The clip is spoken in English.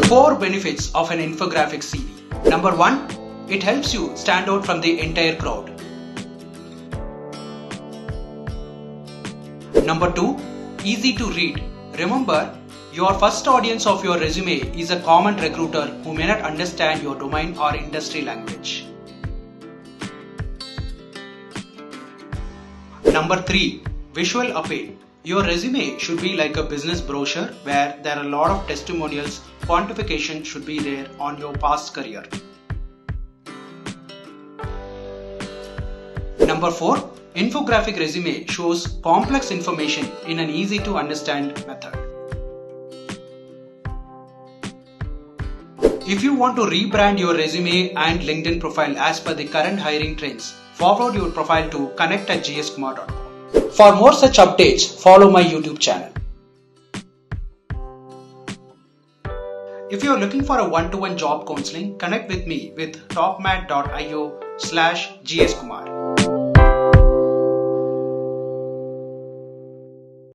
4 benefits of an infographic CV. Number 1. It helps you stand out from the entire crowd. Number 2. Easy to read. Remember, your first audience of your resume is a common recruiter who may not understand your domain or industry language. Number 3. Visual appeal. Your resume should be like a business brochure where there are a lot of testimonials. Quantification should be there on your past career. Number 4. Infographic resume shows complex information in an easy to understand method. If you want to rebrand your resume and LinkedIn profile as per the current hiring trends, forward your profile to connect@gskumar.com. For more such updates, follow my YouTube channel. If you are looking for a one-to-one job counseling, connect with me with topmat.io/GS Kumar.